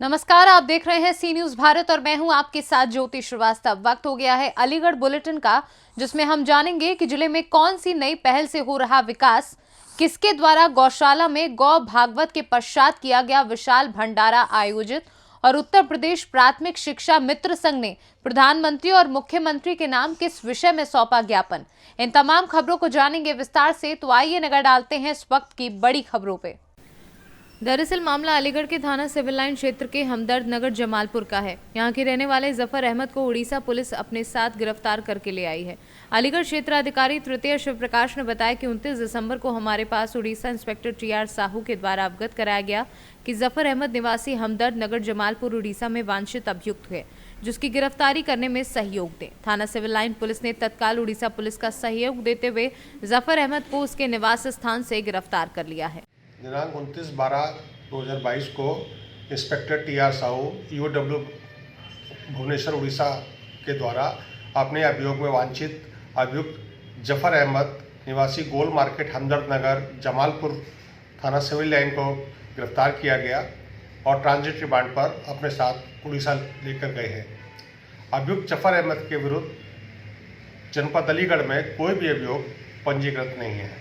नमस्कार, आप देख रहे हैं सी न्यूज भारत और मैं हूं आपके साथ ज्योति श्रीवास्तव। वक्त हो गया है अलीगढ़ बुलेटिन का, जिसमें हम जानेंगे कि जिले में कौन सी नई पहल से हो रहा विकास, किसके द्वारा गौशाला में गौ भागवत के पश्चात किया गया विशाल भंडारा आयोजित और उत्तर प्रदेश प्राथमिक शिक्षा मित्र संघ ने प्रधानमंत्री और मुख्यमंत्री के नाम किस विषय में सौंपा ज्ञापन। इन तमाम खबरों को जानेंगे विस्तार से, तो आइए नजर डालते हैं इस वक्त की बड़ी खबरों पे। दरअसल मामला अलीगढ़ के थाना सिविल लाइन क्षेत्र के हमदर्द नगर जमालपुर का है। यहां के रहने वाले जफर अहमद को उड़ीसा पुलिस अपने साथ गिरफ्तार करके ले आई है। अलीगढ़ क्षेत्र अधिकारी तृतीय शिव प्रकाश ने बताया कि 29 दिसंबर को हमारे पास उड़ीसा इंस्पेक्टर TR साहू के द्वारा अवगत कराया गया कि जफर अहमद निवासी हमदर्द नगर जमालपुर उड़ीसा में वांछित अभियुक्त है, जिसकी गिरफ्तारी करने में सहयोग दें। थाना सिविल लाइन पुलिस ने तत्काल उड़ीसा पुलिस का सहयोग देते हुए जफर अहमद को उसके निवास स्थान से गिरफ्तार कर लिया है। दिनांक 29/12/2022 को inspector TR Sahu EOW Bhubaneswar Orissa के द्वारा अपने अभियोग में वांछित अभियुक्त जफर अहमद निवासी गोल मार्केट हमदर्द नगर जमालपुर थाना सिविल लाइन को गिरफ्तार किया गया और ट्रांजिट रिमांड पर अपने साथ उड़ीसा लेकर गए हैं। अभियुक्त जफर अहमद के विरुद्ध जनपद अलीगढ़ में कोई भी अभियोग पंजीकृत नहीं है।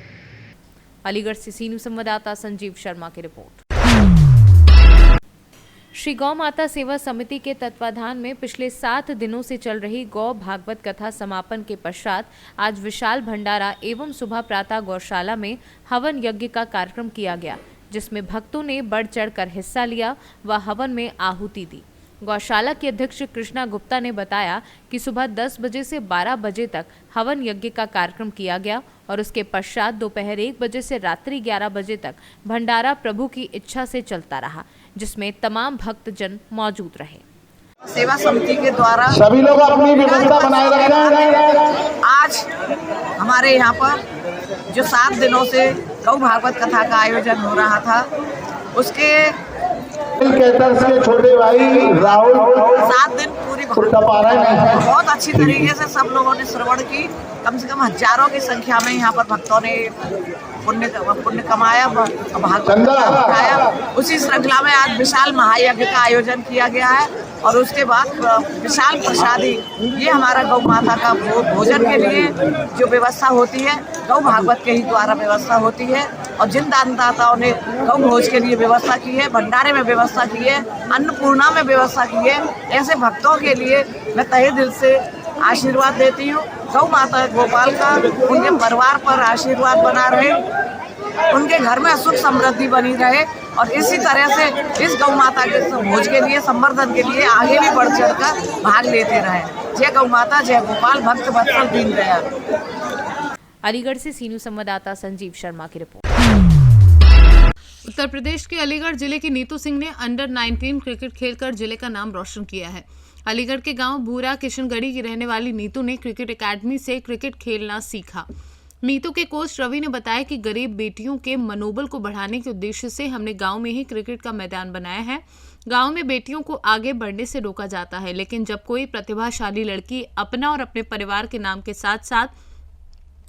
अलीगढ़ से सी न्यूज संवाददाता संजीव शर्मा की रिपोर्ट। श्री गौ माता सेवा समिति के तत्वाधान में पिछले 7 दिनों से चल रही गौ भागवत कथा समापन के पश्चात आज विशाल भंडारा एवं सुबह प्रातः गौशाला में हवन यज्ञ का कार्यक्रम किया गया, जिसमें भक्तों ने बढ़ चढ़कर हिस्सा लिया व हवन में आहुति दी। गौशाला के अध्यक्ष कृष्णा गुप्ता ने बताया कि सुबह 10 बजे से 12 बजे तक हवन यज्ञ का कार्यक्रम किया गया और उसके पश्चात दोपहर 1 बजे से रात्रि 11 बजे तक भंडारा प्रभु की इच्छा से चलता रहा, जिसमें तमाम भक्तजन मौजूद रहे। सेवा समिति के द्वारा सभी लोग अपनी व्यवस्था बनाए रखें। आज हमारे यहाँ पर जो 7 दिनों से गौ भागवत कथा का आयोजन हो रहा था, उसके छोटे भाई राहुल 7 दिन पूरी बहुत अच्छी तरीके से सब लोगों ने श्रवण की। कम से कम हजारों की संख्या में यहाँ पर भक्तों ने पुण्य कमाया, भागवत उठाया। उसी श्रृंखला में आज विशाल महायज्ञ का आयोजन किया गया है और उसके बाद विशाल प्रसादी, ये हमारा गौ माता का भोजन के लिए जो व्यवस्था होती है, गौ भागवत के ही द्वारा व्यवस्था होती है और जिन दानदाताओं ने गौ भोज के लिए व्यवस्था की है, भंडारे में व्यवस्था की है, अन्नपूर्णा में व्यवस्था की है, ऐसे भक्तों के लिए मैं तहे दिल से आशीर्वाद देती हूँ। गौ माता गोपाल का उनके परिवार पर आशीर्वाद बना रहे, उनके घर में सुख समृद्धि बनी रहे और इसी तरह से इस गौ माता के भोज के लिए, संवर्धन के लिए आगे भी बढ़ चढ़ कर भाग लेते रहे। जय गौ माता, जय गोपाल, भक्त वत्सल दीनदयाल। अलीगढ़ से सी न्यूज संवाददाता संजीव शर्मा की रिपोर्ट। उत्तर प्रदेश के अलीगढ़ जिले की नीतू सिंह ने अंडर 19 क्रिकेट खेलकर जिले का नाम रोशन किया है। अलीगढ़ के गांव बूरा किशनगढ़ी की रहने वाली नीतू ने क्रिकेट एकेडमी से क्रिकेट खेलना सीखा। नीतू के कोच रवि ने बताया कि गरीब बेटियों के मनोबल को बढ़ाने के उद्देश्य से हमने गांव में ही क्रिकेट का मैदान बनाया है। गांव में बेटियों को आगे बढ़ने से रोका जाता है, लेकिन जब कोई प्रतिभाशाली लड़की अपना और अपने परिवार के नाम के साथ साथ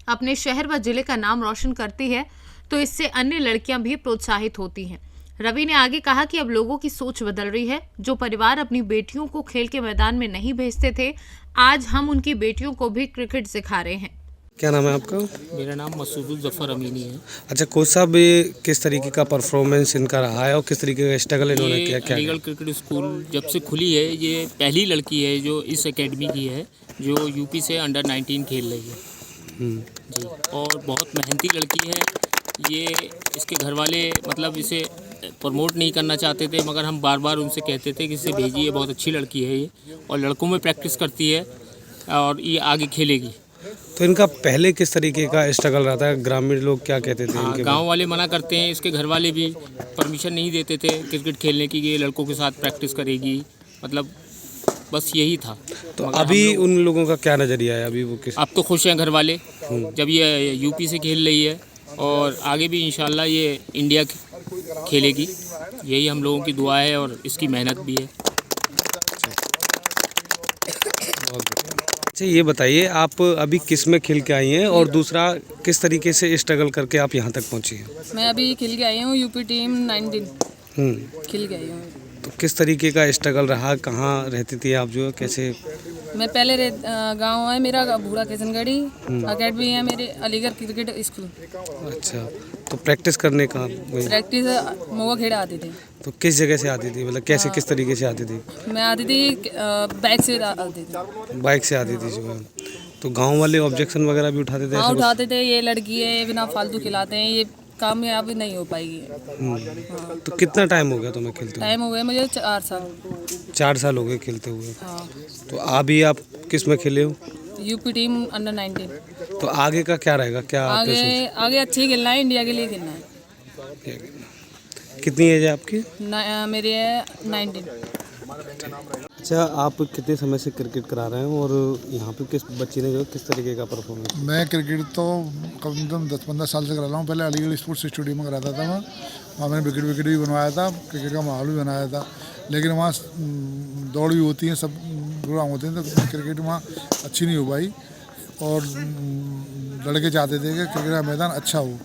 अपने शहर व जिले का नाम रोशन करती है, तो इससे अन्य लड़कियां भी प्रोत्साहित होती हैं। रवि ने आगे कहा कि अब लोगों की सोच बदल रही है। जो परिवार अपनी बेटियों को खेल के मैदान में नहीं भेजते थे, आज हम उनकी बेटियों को भी क्रिकेट सिखा रहे हैं। क्या नाम है आपका? मेरा नाम मसूद जफर अमीनी है। अच्छा कोच साहब, ये किस तरीके का परफॉर्मेंस इनका रहा है और किस तरीके का स्ट्रगल इन्होंने किया? क्या अलीगढ़ क्रिकेट स्कूल जब से खुली है, ये पहली लड़की है जो इस एकेडमी की है, जो यूपी से अंडर 19 खेल रही है जी, और बहुत मेहनती लड़की है। ये इसके घर वाले मतलब इसे प्रमोट नहीं करना चाहते थे, मगर हम बार बार उनसे कहते थे कि इसे भेजिए, बहुत अच्छी लड़की है ये और लड़कों में प्रैक्टिस करती है और ये आगे खेलेगी। तो इनका पहले किस तरीके का स्ट्रगल रहा है? ग्रामीण लोग क्या कहते थे? हाँ, गांव वाले मना करते हैं, इसके घर वाले भी परमिशन नहीं देते थे क्रिकेट खेलने की, ये लड़कों के साथ प्रैक्टिस करेगी, मतलब बस यही था। तो अभी उन लोगों का क्या नज़रिया है? अभी वो किस अब तो खुश हैं घर वाले जब ये यूपी से खेल रही है और आगे भी इंशाल्लाह ये इंडिया खेलेगी, यही हम लोगों की दुआ है और इसकी मेहनत भी है। अच्छा ये बताइए, आप अभी किस में खेल के आई हैं और दूसरा किस तरीके से स्ट्रगल करके आप यहाँ तक पहुँची हैं? मैं अभी खेल के आई हूँ यूपी टीम 19 खेल के आई हूँ। तो किस तरीके का स्ट्रगल रहा, कहाँ रहती थी आप, जो कैसे? मैं पहले गांव है मेरा बूढ़ा किशनगढ़ी, अकेडमी है मेरे अलीगढ़ क्रिकेट स्कूल। अच्छा, तो प्रैक्टिस करने का वही? प्रैक्टिस मोगा खेड़ा आती थी। तो किस जगह से आती थी, मतलब कैसे किस तरीके से आती थी? मैं आती थी बाइक से आती थी। बाइक से आती थी जो है। तो गांव वाले ऑब्जेक्शन वगैरह भी उठाते थे? हाँ ऐसा कुछ? उठाते थे, ये लड़की है बिना फालतू खिलाते हैं, ये कामयाब नहीं हो पाएगी। तो कितना टाइम हो गया तुम्हें खेलते हुए? टाइम हो गया मुझे 4 साल। 4 साल हो गए खेलते हुए। हाँ, तो अभी आप किस में खेले हो? UP team under 19। तो आगे का क्या रहेगा, क्या आपने आगे अच्छी खेलना है, इंडिया के लिए खेलना है। सोचा? कितनी एज है आपकी? मेरी है 19। अच्छा, आप कितने समय से क्रिकेट करा रहे हैं और यहाँ पे किस बच्चे ने जो किस तरीके का परफॉर्मेंस? मैं क्रिकेट तो कम से कम 10-15 साल से करा रहा हूँ। पहले अलीगढ़ स्पोर्ट्स स्टेडियम में कराता था मैं, वहाँ मैंने विकेट भी बनवाया था, क्रिकेट का माहौल भी बनाया था। लेकिन वहाँ दौड़ भी होती है, सब प्रोग्राम होते हैं, तो क्रिकेट वहाँ अच्छी नहीं हो पाई। और लड़के चाहते थे कि क्रिकेट का मैदान अच्छा हो,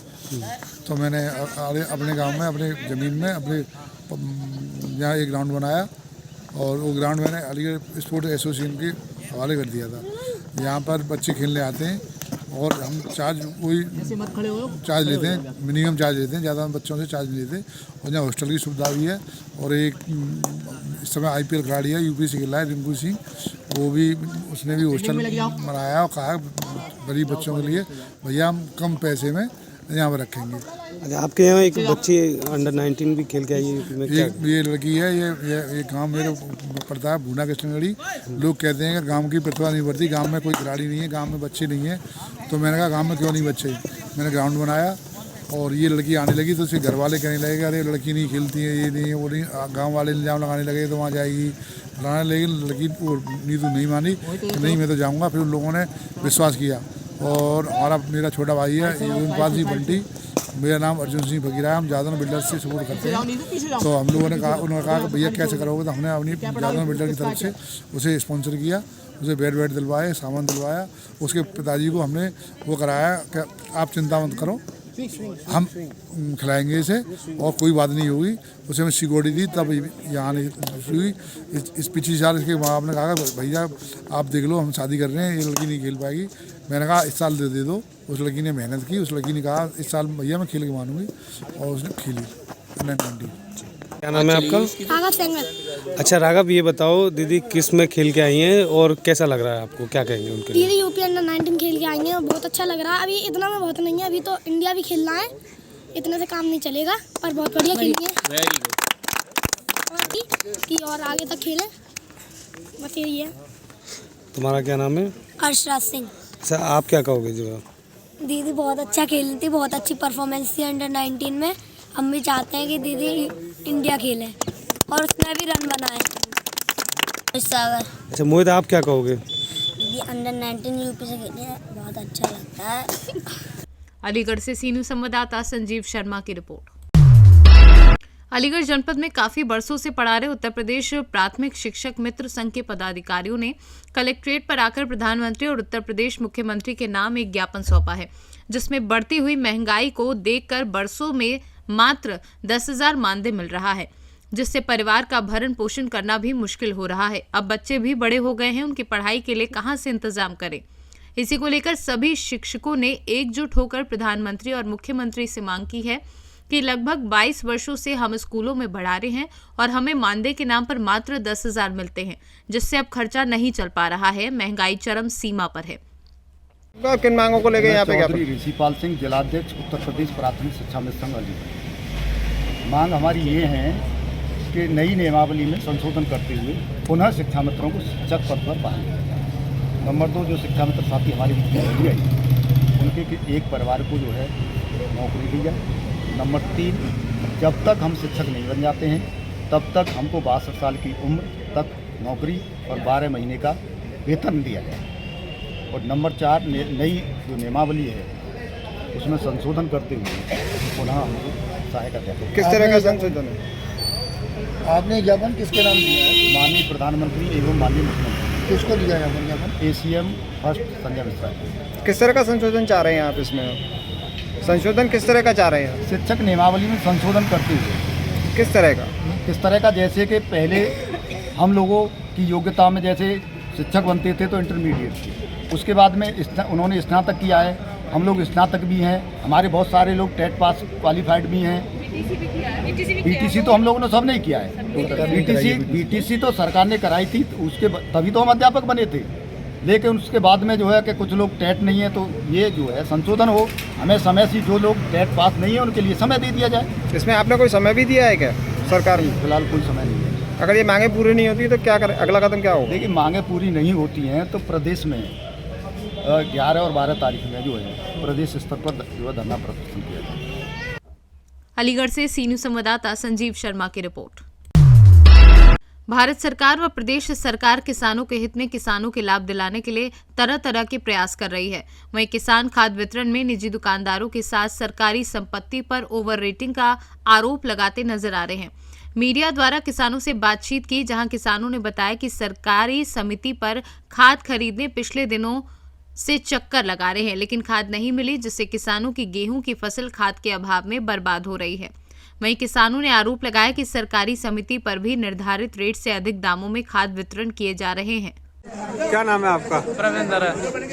तो मैंने अपने गाँव में अपने ज़मीन में अपने यहाँ एक ग्राउंड बनाया और वो ग्राउंड मैंने अलीगढ़ स्पोर्ट्स एसोसिएशन के हवाले कर दिया था। यहाँ पर बच्चे खेलने आते हैं और हम चार्ज चार्ज लेते हैं, मिनिमम चार्ज लेते हैं, ज़्यादा बच्चों से चार्ज नहीं लेते। और यहाँ हॉस्टल की सुविधा भी है। और एक इस समय IPL खिलाड़ी है, यूपी से खेला है, रिंकू सिंह, वो भी उसने भी हॉस्टल बनाया और कहा गरीब बच्चों के लिए भैया हम कम पैसे में यहाँ पर रखेंगे। अच्छा, आपके यहाँ एक बच्ची अंडर 19 भी खेल के आई है यूपी में, क्या? ये लड़की है, ये गांव मेरे पड़ता है बूढ़ा किशनगढ़ी। लोग कहते हैं कि गांव की प्रतिभा नहीं बढ़ती, गांव में कोई खिलाड़ी नहीं है, गांव में बच्चे नहीं है। तो मैंने कहा गांव में क्यों नहीं बच्चे, मैंने ग्राउंड बनाया और ये लड़की आने लगी। तो उसके घर वाले कहने लगे अरे लड़की नहीं खेलती है, ये नहीं है, वो नहीं। गाँव वाले इल्जाम लगाने लगे तो वहाँ जाएगी लाने, लेकिन लड़की वो नीतू नहीं मानी कि नहीं मैं तो जाऊँगा। फिर उन लोगों ने विश्वास किया और मेरा छोटा भाई है युवनपाल सिंह बंटी, मेरा नाम अर्जुन सिंह फकीरा है, हम जादव बिल्डर से सपोर्ट करते हैं। तो हम लोगों ने कहा, उन्होंने कहा कि भैया कैसे करोगे, तो हमने अपनी जादव बिल्डर की तरफ से उसे स्पॉन्सर किया, उसे बैट दिलवाए, सामान दिलवाया। उसके पिताजी को हमने वो कराया कि आप चिंता मत करो, हम खिलाएंगे इसे और कोई बात नहीं होगी। उसे मैं सिक्योरिटी दी, तब यहाँ नहीं हुई। इस पिछले साल इसके माँ बाप ने कहा भैया आप देख लो हम शादी कर रहे हैं, ये लड़की नहीं खेल पाएगी। मैंने कहा इस साल दे दो। उस लड़की ने मेहनत की, उस लड़की ने कहा इस साल भैया मैं खेल के मानूंगी और उसने खेली। क्या नाम है आपका? राघव सेंगर। अच्छा राघव, ये बताओ दीदी किस में खेल के आई हैं और कैसा लग रहा है आपको, क्या कहेंगे उनके लिए? दीदी यूपी अंडर 19 खेल के आई हैं और बहुत अच्छा लग रहा है। अभी इतना में बहुत नहीं है, अभी तो इंडिया भी खेलना है, इतने से काम नहीं चलेगा। और बहुत बढ़िया खेली है, वेरी गुड। कि और आगे तक खेले, बस यही है। तुम्हारा क्या नाम है? हर्षराज सिंह। अच्छा, आप क्या कहोगे जो? दीदी बहुत अच्छा खेली थी, बहुत अच्छी परफॉर्मेंस थी अंडर 19 में। हम भी चाहते हैं कि दीदी इंडिया खेले और उसमें भी रन बनाए। सागर। अच्छा मोहित, आप क्या कहोगे? दीदी अंडर 19 यूपी से खेली है, बहुत अच्छा लगता है। अलीगढ़ से सी न्यूज़ संवाददाता संजीव शर्मा की रिपोर्ट। अलीगढ़ जनपद में काफी बरसों से पढ़ा रहे उत्तर प्रदेश प्राथमिक शिक्षक मित्र संघ के पदाधिकारियों ने कलेक्ट्रेट पर आकर प्रधानमंत्री और उत्तर प्रदेश मुख्यमंत्री के नाम एक ज्ञापन सौंपा है, जिसमें बढ़ती हुई महंगाई को देखकर बरसों में मात्र 10,000 मानदेय मिल रहा है, जिससे परिवार का भरण पोषण करना भी मुश्किल हो रहा है। अब बच्चे भी बड़े हो गए हैं, उनकी पढ़ाई के लिए कहां से इंतजाम करें। इसी को लेकर सभी शिक्षकों ने एकजुट होकर प्रधानमंत्री और मुख्यमंत्री से मांग की है कि लगभग 22 वर्षों से हम स्कूलों में पढ़ा रहे हैं और हमें मानदेय के नाम पर मात्र 10,000 मिलते हैं, जिससे अब खर्चा नहीं चल पा रहा है। महंगाई चरम सीमा पर है। किन मांगों को लेकर यहाँ पे? चौधरी ऋषिपाल सिंह, जिलाध्यक्ष उत्तर प्रदेश प्राथमिक शिक्षा मित्र संघ अलीगढ़। मांग हमारी ये है कि नई नियमावली में संशोधन करते हुए पुनः शिक्षा मित्रों को शिक्षक पद पर बहाल किया जाए। नंबर 2, जो शिक्षा मित्र साथी हमारी रही है उनके एक परिवार को जो है नौकरी दी जाए। नंबर 3, जब तक हम शिक्षक नहीं बन जाते हैं तब तक हमको 62 साल की उम्र तक नौकरी और 12 महीने का वेतन दिया जाए। और नंबर 4, नई जो नियमावली है उसमें संशोधन करते हुए पुनः हमको सहायता देते। किस तरह का संशोधन है? आपने ज्ञापन किसके नाम दिया है? माननीय प्रधानमंत्री एवं माननीय मुख्यमंत्री। किसको दिया है ज्ञापन? ACM first Sanjay Mishra. किस तरह का संशोधन चाह रहे हैं आप इसमें? संशोधन किस तरह का चाह रहे हैं? शिक्षक नियमावली में संशोधन करते हुए किस तरह का? किस तरह का, जैसे कि पहले हम लोगों की योग्यता में जैसे शिक्षक बनते थे तो इंटरमीडिएट थे, उसके बाद में उन्होंने स्नातक किया है, हम लोग स्नातक भी हैं, हमारे बहुत सारे लोग टेट पास क्वालिफाइड भी हैं। बीटीसी तो हम लोगों ने सब नहीं किया है, बीटीसी तो सरकार ने कराई थी, उसके तभी तो हम अध्यापक बने थे। लेकिन उसके बाद में जो है कि कुछ लोग टेट नहीं है, तो ये जो है संशोधन हो, हमें समय से जो लोग टेट पास नहीं है उनके लिए समय दे दिया जाए। इसमें आपने कोई समय भी दिया है क्या सरकार ने? फिलहाल कोई समय नहीं है। अगर ये मांगे पूरी नहीं होती तो क्या करें, अगला कदम क्या होगा? देखिए, मांगे पूरी नहीं होती हैं तो प्रदेश में 11 और 12 तारीख में जो है प्रदेश स्तर पर जो है धरना प्रदर्शन किया जाएगा। अलीगढ़ से सी न्यूज़ संवाददाता संजीव शर्मा की रिपोर्ट। भारत सरकार व प्रदेश सरकार किसानों के हित में किसानों के लाभ दिलाने के लिए तरह तरह के प्रयास कर रही है। वहीं किसान खाद वितरण में निजी दुकानदारों के साथ सरकारी संपत्ति पर ओवर रेटिंग का आरोप लगाते नजर आ रहे हैं। मीडिया द्वारा किसानों से बातचीत की, जहां किसानों ने बताया कि सरकारी समिति पर खाद खरीदने पिछले दिनों से चक्कर लगा रहे हैं, लेकिन खाद नहीं मिली, जिससे किसानों की गेहूं की फसल खाद के अभाव में बर्बाद हो रही है। वहीं किसानों ने आरोप लगाया कि सरकारी समिति पर भी निर्धारित रेट से अधिक दामों में खाद वितरण किए जा रहे हैं। क्या नाम है आपका? प्रविंदर।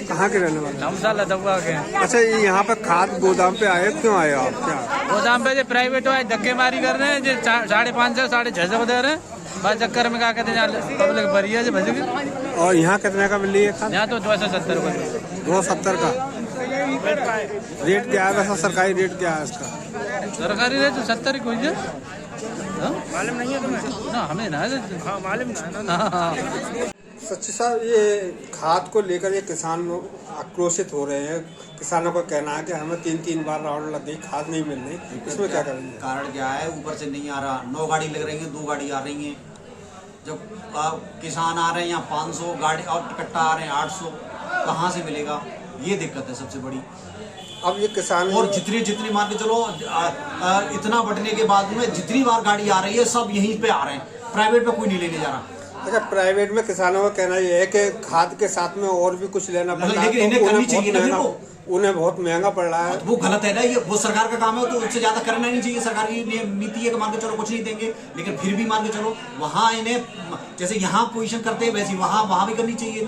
कहाँ के रहने वाले? धमशाला दबुआ के। अच्छा, ये यहाँ पे खाद गोदाम पे आए, क्यों आए आप? क्या गोदाम पे जो प्राइवेट है धक्केमारी कर रहे हैं, जो 550 650 दे रहे हैं, बस चक्कर में क्या कहते हैं पब्लिक भरी है जो भजगी। और यहाँ कितने का मिल रही है खाद? यहाँ तो 270 का। 270 का रेट क्या है वैसा? सरकारी रेट क्या है इसका? सरकारी रेट 70 ही कोई है। मालूम नहीं है तुम्हें? ना, हमें ना है मालूम। सच्ची साहब, ये खाद को लेकर ये किसान लोग आक्रोशित हो रहे हैं। किसानों का कहना है कि हमें 3 बार राउंड लग गई, खाद नहीं मिल रही, इसमें क्या करेंगे? कारण क्या है? ऊपर से नहीं आ रहा, 9 गाड़ी लग रही है, 2 गाड़ी आ रही हैं। जब किसान आ रहे हैं यहाँ 500 गाड़ी और कट्टा आ रहे हैं 800, कहाँ से मिलेगा? ये दिक्कत है सबसे बड़ी। अब ये किसान और जितनी मान के चलो इतना बढ़ने के बाद में जितनी बार गाड़ी आ रही है सब यहीं पे आ रहे हैं, प्राइवेट पे कोई नहीं लेने जा रहा। अच्छा, प्राइवेट में किसानों का कहना ये है कि खाद के साथ में और भी कुछ लेना पड़ता है, लेकिन इन्हें करनी चाहिए ना, उन्हें बहुत महंगा पड़ रहा है। वो गलत है ना, ये वो सरकार का काम है तो उससे ज्यादा करना नहीं चाहिए। सरकार की नीति है कि मान के चलो कुछ नहीं देंगे, लेकिन फिर भी मान के चलो वहाँ इन्हें जैसे यहाँ पोजीशन करते हैं वैसे वहाँ भी करनी चाहिए।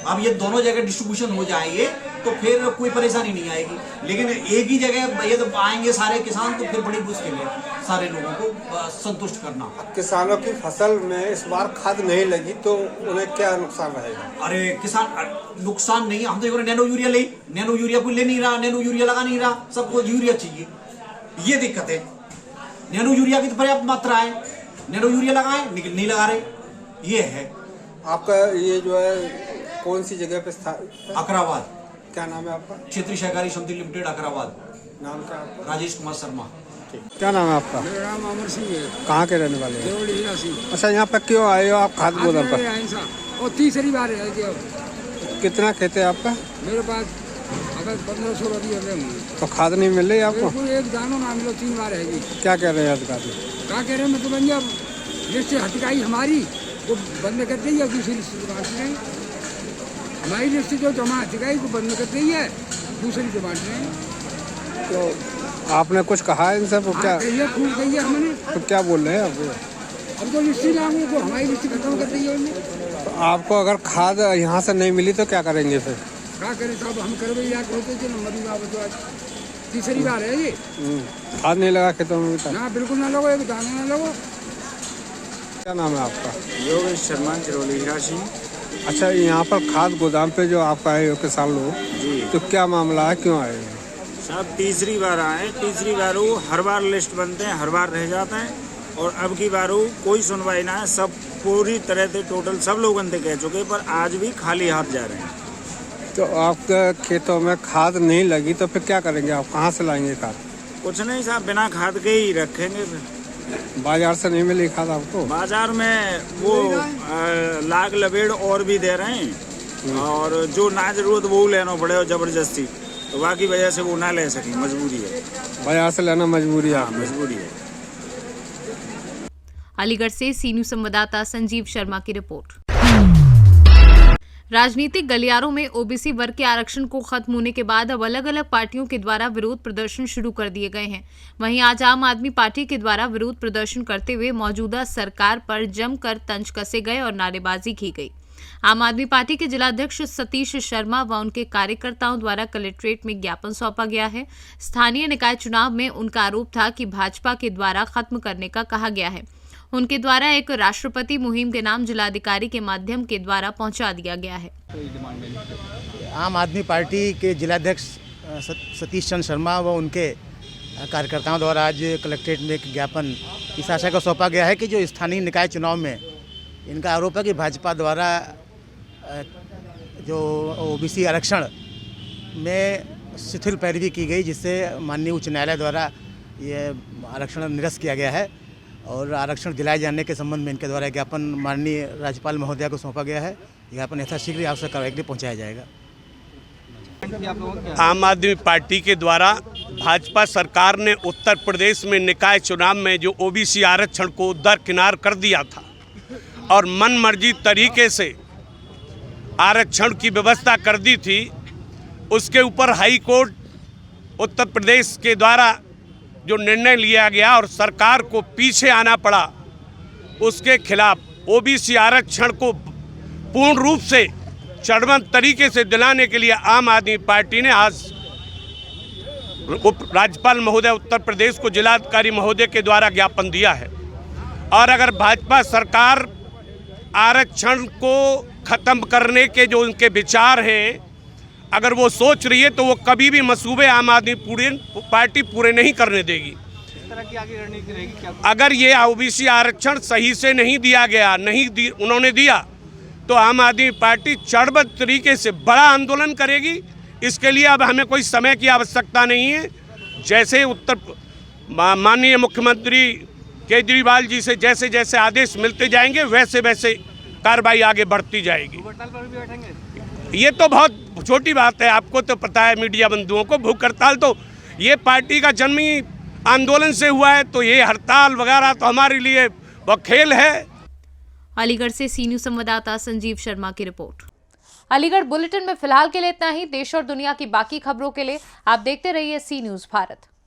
अब ये दोनों जगह डिस्ट्रीब्यूशन हो जाएंगे तो फिर कोई परेशानी नहीं आएगी, लेकिन एक ही जगह ये तो आएंगे सारे किसान तो फिर बड़ी मुश्किल है सारे लोगों को संतुष्ट करना। किसानों की फसल में इस बार खाद नहीं लगी तो उन्हें क्या नुकसान रहेगा? अरे किसान नुकसान नहीं, हम तो नैनो यूरिया कोई ले नहीं रहा, नैनो यूरिया लगा नहीं रहा, सबको यूरिया चाहिए, ये दिक्कत है। नैनो यूरिया की तो पर्याप्त मात्रा है, नैनो यूरिया लगाए नहीं लगा रहे, ये है। आपका ये जो है कौन सी जगह पे? अकराबाद। क्या नाम है आपका? क्षेत्रीय सहकारी समिति लिमिटेड, अकराबाद। नाम क्या आपका? राजेश कुमार शर्मा। क्या नाम है आपका? मेरा नाम अमर सिंह है। कहाँ के रहने वाले हैं? देवड़िया से। अच्छा, यहाँ पे क्यों आए हो आप खाद गोदाम पर? और तीसरी बार है कि कितना खेत है आपका? मेरे पास अगर 1500 रबी है। तो खाद नहीं मिल रही आपको? एक दानो ना मिलो, 3 बार है जी। क्या कह रहे हैं अधिकारी? क्या कह रहे हैं? मतलब जब लिस्ट हटकाई हमारी वो बंद कर दी है, दूसरी लिस्ट बांट रहे हैं। हमारी लिस्ट जो जमा हटकाई वो बंद कर दी है, दूसरी जो बांट रहे हैं। तो आपने कुछ कहा है इनसे? क्या खूब कही है हमने। तो क्या बोल रहे हैं आप? अब तो लिस्ट ही लाऊंगे तो हमारी लिस्ट खत्म कर दी है उन्होंने। तो आपको अगर खाद यहाँ से नहीं मिली तो क्या करेंगे फिर? क्या करें साहब, हम करवे या होते थे नंबर तो आज तीसरी बार है ये। खाद नहीं लगा खेतों में भी? ना, बिल्कुल ना लगो, एक दाना ना लगो। क्या नाम है आपका? योगेश शर्मा, चिरौली राशि। अच्छा, यहाँ पर खाद गोदाम पे जो आप आए हो किसान लोग, तो क्या मामला है, क्यों आए हो? साहब तीसरी बार आए, तीसरी बार वो हर बार लिस्ट बनते हैं, हर बार रह जाते हैं, और अब की बार वो कोई सुनवाई ना है। सब पूरी तरह से टोटल सब लोग अंदर कह चुके, पर आज भी खाली हाथ जा रहे हैं। तो आपके खेतों में खाद नहीं लगी तो फिर क्या करेंगे आप? कहाँ से लाएंगे खाद? कुछ नहीं साहब, बिना खाद के ही रखेंगे। बाजार से नहीं मिली खाद आपको? बाजार में वो लाग लपेड़ और भी दे रहे हैं, और जो ना जरूरत वो लेना पड़े जबरदस्ती, तो बाकी वजह से वो ना ले सके, मजबूरी है। बाजार से लेना मजबूरी है? मजबूरी है। अलीगढ़ से सी न्यूज़ संवाददाता संजीव शर्मा की रिपोर्ट। राजनीतिक गलियारों में ओबीसी वर्ग के आरक्षण को खत्म होने के बाद अब अलग अलग पार्टियों के द्वारा विरोध प्रदर्शन शुरू कर दिए गए हैं। वहीं आज आम आदमी पार्टी के द्वारा विरोध प्रदर्शन करते हुए मौजूदा सरकार पर जमकर तंज कसे गए और नारेबाजी की गई। आम आदमी पार्टी के जिलाध्यक्ष सतीश शर्मा व उनके कार्यकर्ताओं द्वारा कलेक्ट्रेट में ज्ञापन सौंपा गया है। स्थानीय निकाय चुनाव में उनका आरोप था कि भाजपा के द्वारा खत्म करने का कहा गया है। उनके द्वारा एक राष्ट्रपति मुहिम के नाम जिलाधिकारी के माध्यम के द्वारा पहुंचा दिया गया है। आम आदमी पार्टी के जिलाध्यक्ष सतीश चंद्र शर्मा व उनके कार्यकर्ताओं द्वारा आज कलेक्ट्रेट में एक ज्ञापन इस आशय को सौंपा गया है कि जो स्थानीय निकाय चुनाव में इनका आरोप है कि भाजपा द्वारा जो ओबीसी आरक्षण में शिथिल पैरवी की गई, जिससे माननीय उच्च न्यायालय द्वारा ये आरक्षण निरस्त किया गया है और आरक्षण दिलाए जाने के संबंध में इनके द्वारा ज्ञापन माननीय राज्यपाल महोदया को सौंपा गया है। ज्ञापन यथाशीघ्र आवश्यक कार्रवाई के लिए पहुँचाया जाएगा। आम आदमी पार्टी के द्वारा भाजपा सरकार ने उत्तर प्रदेश में निकाय चुनाव में जो ओबीसी आरक्षण को दरकिनार कर दिया था और मनमर्जी तरीके से आरक्षण की व्यवस्था कर दी थी, उसके ऊपर हाई कोर्ट उत्तर प्रदेश के द्वारा जो निर्णय लिया गया और सरकार को पीछे आना पड़ा, उसके खिलाफ ओबीसी आरक्षण को पूर्ण रूप से चरणबद्ध तरीके से दिलाने के लिए आम आदमी पार्टी ने आज राज्यपाल महोदय उत्तर प्रदेश को जिलाधिकारी महोदय के द्वारा ज्ञापन दिया है। और अगर भाजपा सरकार आरक्षण को ख़त्म करने के जो उनके विचार हैं, अगर वो सोच रही है तो वो कभी भी मंसूबे आम आदमी पार्टी पूरे नहीं करने देगी। इस तरह की आगे रणनीति रहेगी क्या? अगर ये ओबीसी आरक्षण सही से नहीं दिया गया, उन्होंने दिया, तो आम आदमी पार्टी चरणबद्ध तरीके से बड़ा आंदोलन करेगी। इसके लिए अब हमें कोई समय की आवश्यकता नहीं है। जैसे माननीय मुख्यमंत्री केजरीवाल जी से जैसे जैसे आदेश मिलते जाएंगे वैसे वैसे कार्रवाई आगे बढ़ती जाएगी। हड़ताल पर भी बैठेंगे? ये तो बहुत छोटी बात है, आपको तो पता है मीडिया बंधुओं को। भूख हड़ताल तो ये पार्टी का जन्मी आंदोलन से हुआ है, तो ये हड़ताल वगैरह तो हमारे लिए वो खेल है। अलीगढ़ से सी न्यूज़ संवाददाता संजीव शर्मा की रिपोर्ट। अलीगढ़ बुलेटिन में फिलहाल के लिए इतना ही। देश और दुनिया की बाकी खबरों के लिए आप देखते रहिए सी न्यूज़ भारत।